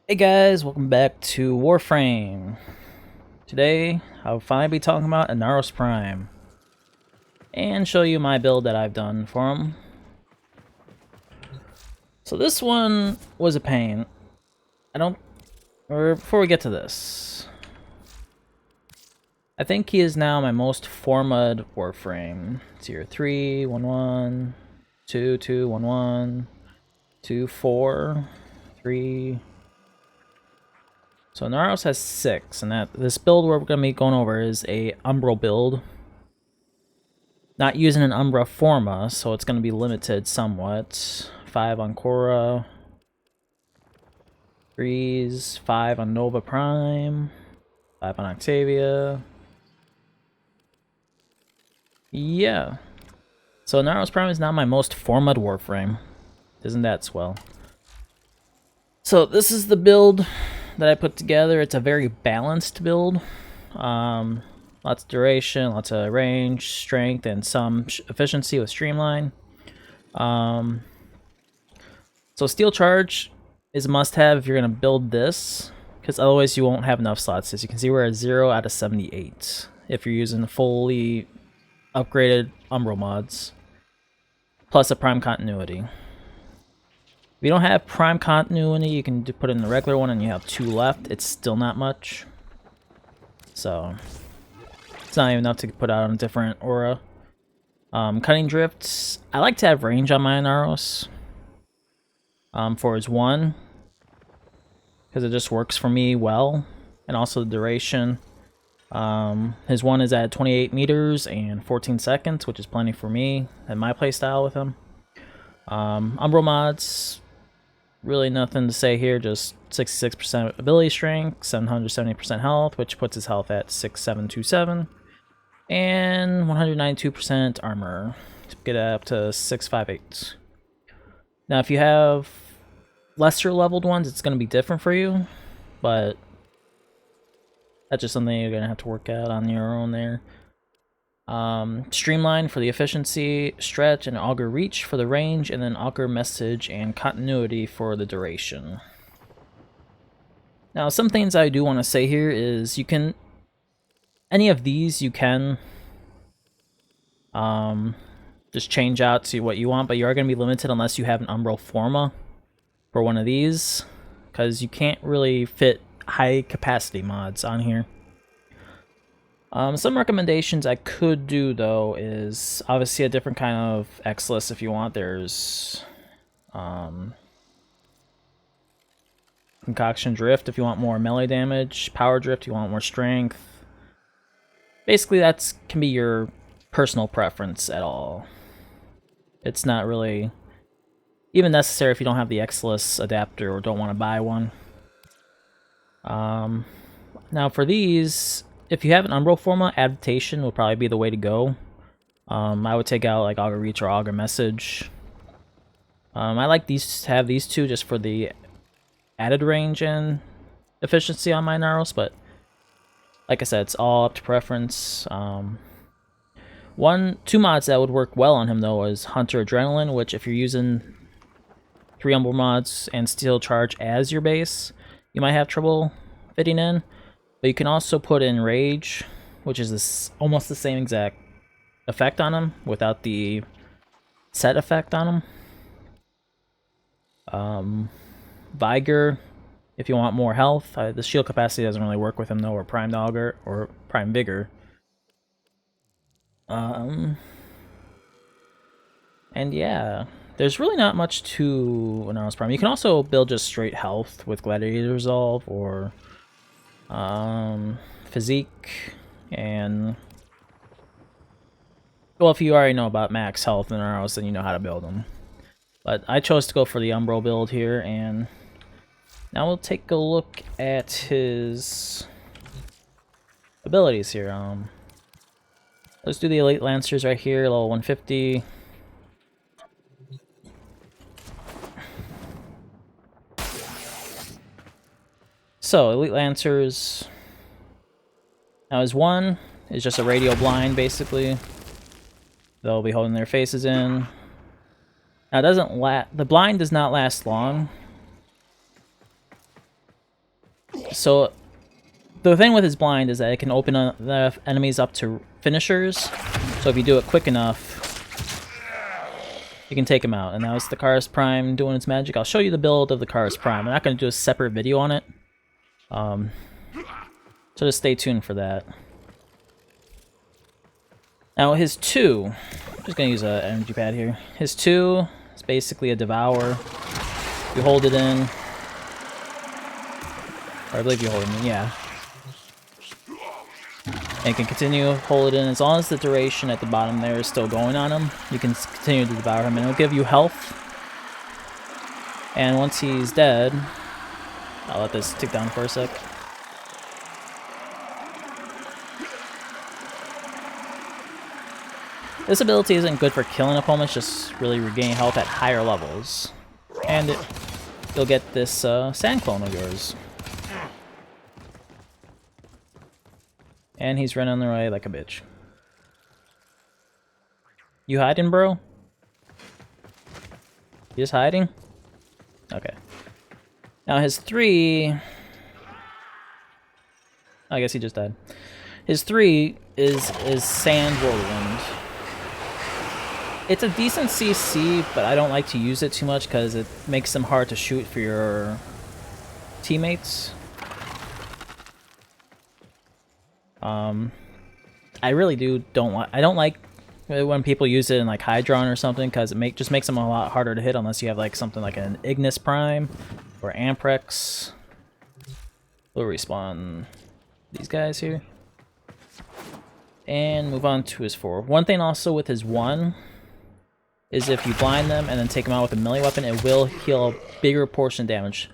Hey guys, welcome back to Warframe. Today, I'll finally be talking about Inaros Prime and show you my build that I've done for him. So this one was a pain. Before we get to this, I think he is now my most formed Warframe. Tier 3, 1 1, 2 2, 1 1, 2 4, 3. So Inaros has 6, and this build we're going to be going over is a umbral build. Not using an umbra forma, so it's going to be limited somewhat. 5 on Korra. 3s, 5 on Nova Prime. 5 on Octavia. Yeah. So Inaros Prime is now my most formed Warframe. Isn't that swell? So this is the build that I put together. It's a very balanced build. Lots of duration, lots of range, strength, and some efficiency with streamline. So steel charge is a must-have if you're gonna build this, because otherwise you won't have enough slots. As you can see, we're at 0 out of 78 if you're using fully upgraded umbral mods, plus a prime continuity. If you don't have prime continuity, you can put in the regular one and you have 2 left. It's still not much. So it's not even enough to put out on a different aura. Cutting drifts. I like to have range on my Inaros. For his 1. Because it just works for me well. And also the duration. His 1 is at 28 meters and 14 seconds, which is plenty for me and my playstyle with him. Umbral mods. Really nothing to say here, just 66% ability strength, 770% health, which puts his health at 6727, and 192% armor to get it up to 658. Now, if you have lesser leveled ones, it's going to be different for you, but that's just something you're going to have to work out on your own there. Streamline for the efficiency, stretch and augur reach for the range, and then augur message and continuity for the duration. Now, some things I do want to say here is any of these you can just change out to what you want, but you are going to be limited unless you have an umbral forma for one of these, because you can't really fit high capacity mods on here. Some recommendations I could do, though, is obviously a different kind of X-list if you want. There's Concoction Drift if you want more melee damage, Power Drift if you want more strength. Basically, that can be your personal preference at all. It's not really even necessary if you don't have the X-list adapter or don't want to buy one. Now for these, if you have an umbral forma, adaptation will probably be the way to go. I would take out like augur reach or augur message. I like to have these two just for the added range and efficiency on my Inaros, but like I said, it's all up to preference. Two mods that would work well on him though is Hunter Adrenaline, which if you're using 3 umbral mods and steel charge as your base, you might have trouble fitting in. But you can also put in Rage, which is almost the same exact effect on him without the set effect on him. Vigor, if you want more health. The shield capacity doesn't really work with him though, or Prime Augur or Prime Vigor. And yeah, there's really not much to Inaros Prime. You can also build just straight health with Gladiator Resolve or physique, and well, if you already know about max health in Inaros, then you know how to build them. But I chose to go for the umbral build here, and now we'll take a look at his abilities here. Let's do the Elite Lancers right here, level 150. So, Elite Lancers. Now, his 1 is just a radial blind, basically. They'll be holding their faces in. Now, it doesn't the blind does not last long. So the thing with his blind is that it can open the enemies up to finishers. So if you do it quick enough, you can take him out. And that was the Karyst Prime doing its magic. I'll show you the build of the Karyst Prime. I'm not going to do a separate video on it. So just stay tuned for that. Now his 2, I'm just going to use an energy pad here. His 2 is basically a devour. You hold it in. Or I believe you hold it in, yeah. And you can continue to hold it in as long as the duration at the bottom there is still going on him. You can continue to devour him and it'll give you health. And once he's dead, I'll let this tick down for a sec. This ability isn't good for killing opponents, just really regaining health at higher levels. And you'll get this sand clone of yours. And he's running away like a bitch. You hiding, bro? You just hiding? Okay. Now his 3... I guess he just died. His 3 is Sand Whirlwind. It's a decent CC, but I don't like to use it too much because it makes them hard to shoot for your teammates. I really don't like when people use it in like Hydron or something because it just makes them a lot harder to hit unless you have like something like an Ignis Prime or Amprex. We'll respawn these guys here and move on to his 4. One thing also with his 1 is if you blind them and then take them out with a melee weapon, it will heal a bigger portion of damage.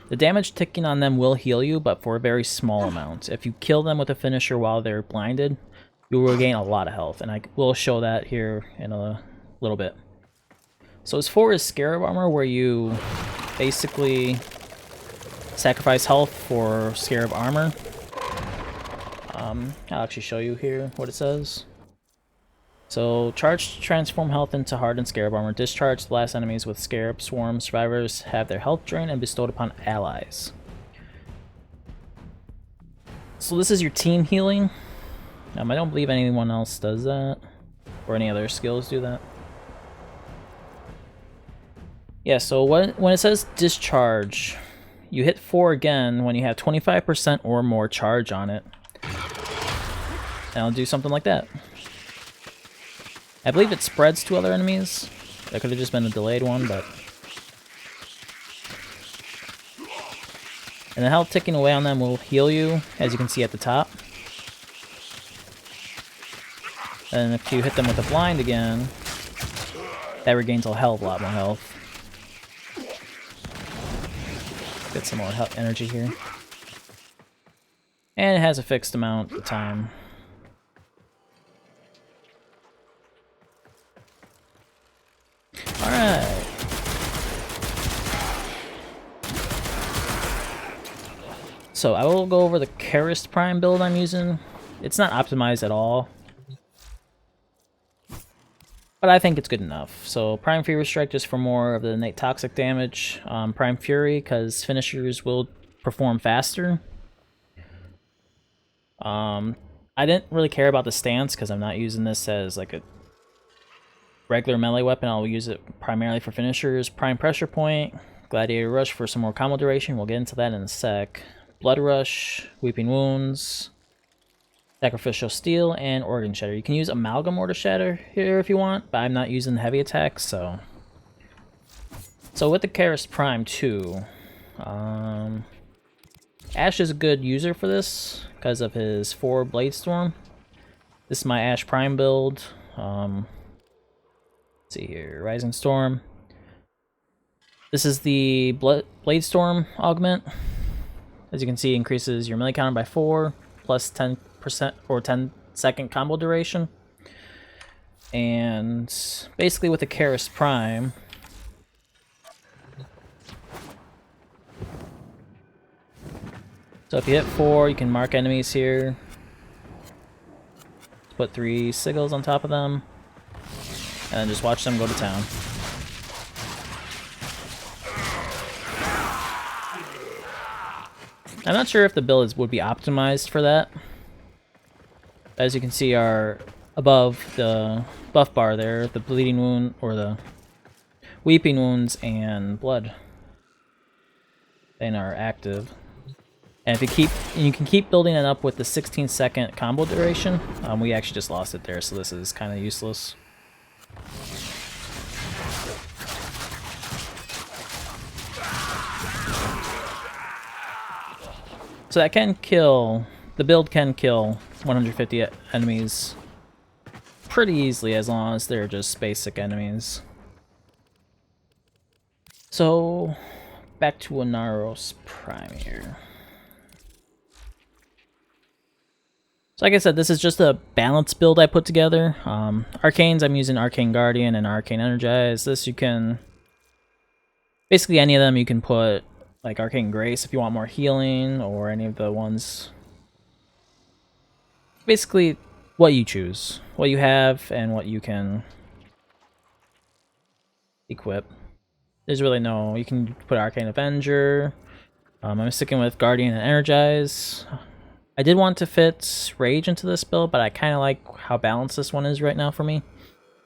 The damage ticking on them will heal you, but for a very small amount. If you kill them with a finisher while they're blinded, you will regain a lot of health, and I will show that here in a little bit. So his 4 is Scarab Armor, where you basically sacrifice health for Scarab Armor. I'll actually show you here what it says. So, charge to transform health into hardened Scarab Armor. Discharge the last enemies with Scarab Swarm. Survivors have their health drained and bestowed upon allies. So this is your team healing. I don't believe anyone else does that. Or any other skills do that. Yeah, so when it says discharge, you hit 4 again when you have 25% or more charge on it. And I'll do something like that. I believe it spreads to other enemies. That could have just been a delayed one, but... And the health ticking away on them will heal you, as you can see at the top. And if you hit them with a blind again, that regains a hell of a lot more health. Get some more energy here. And it has a fixed amount of time. Alright. So I will go over the Karyst Prime build I'm using. It's not optimized at all, but I think it's good enough. So Prime Fury Strike just for more of the innate toxic damage. Prime Fury because finishers will perform faster. I didn't really care about the stance because I'm not using this as like a regular melee weapon. I'll use it primarily for finishers. Prime Pressure Point, Gladiator Rush for some more combo duration. We'll get into that in a sec. Blood Rush, Weeping Wounds, Sacrificial Steel, and Organ Shatter. You can use Amalgam Order Shatter here if you want, but I'm not using the heavy attacks, so... So with the Karyst Prime 2, Ash is a good user for this because of his 4 Blade Storm. This is my Ash Prime build. Let's see here, Rising Storm. This is the Blade Storm Augment. As you can see, increases your melee counter by 4, plus 10% or 10-second combo duration. And basically with the Karyst Prime, so if you hit 4, you can mark enemies here. Put 3 sigils on top of them. And then just watch them go to town. I'm not sure if the build would be optimized for that. As you can see, are above the buff bar there, the bleeding wound, or the weeping wounds and blood. They are active. And if you can keep building it up with the 16-second combo duration. We actually just lost it there, so this is kind of useless. So that can kill, the build can kill 150 enemies pretty easily as long as they're just basic enemies. So, back to Inaros Prime here. So like I said, this is just a balanced build I put together. Arcanes, I'm using Arcane Guardian and Arcane Energize. This you can, basically any of them you can put, like Arcane Grace if you want more healing, or any of the ones. Basically, what you choose, what you have, and what you can equip. There's really no, you can put Arcane Avenger. I'm sticking with Guardian and Energize. I did want to fit Rage into this build, but I kind of like how balanced this one is right now for me,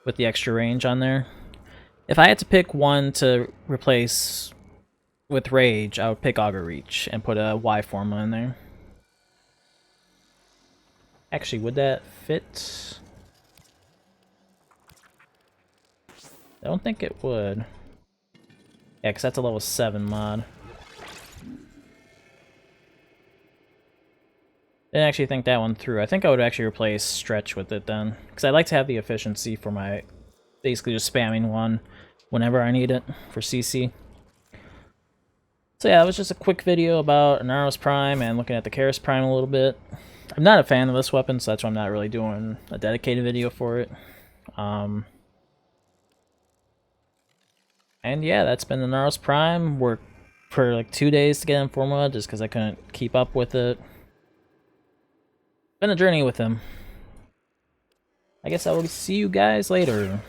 with the extra range on there. If I had to pick one to replace with Rage, I would pick Augur Reach and put a Y formula in there. Actually, would that fit? I don't think it would. Yeah, because that's a level 7 mod. Didn't actually think that one through. I think I would actually replace Stretch with it then, because I like to have the efficiency for my basically just spamming one whenever I need it for CC. So yeah, it was just a quick video about Inaros Prime and looking at the Karyst Prime a little bit. I'm not a fan of this weapon, so that's why I'm not really doing a dedicated video for it. And yeah, that's been Inaros Prime. Worked for like 2 days to get in Forma just because I couldn't keep up with it. Been a journey with him. I guess I will see you guys later.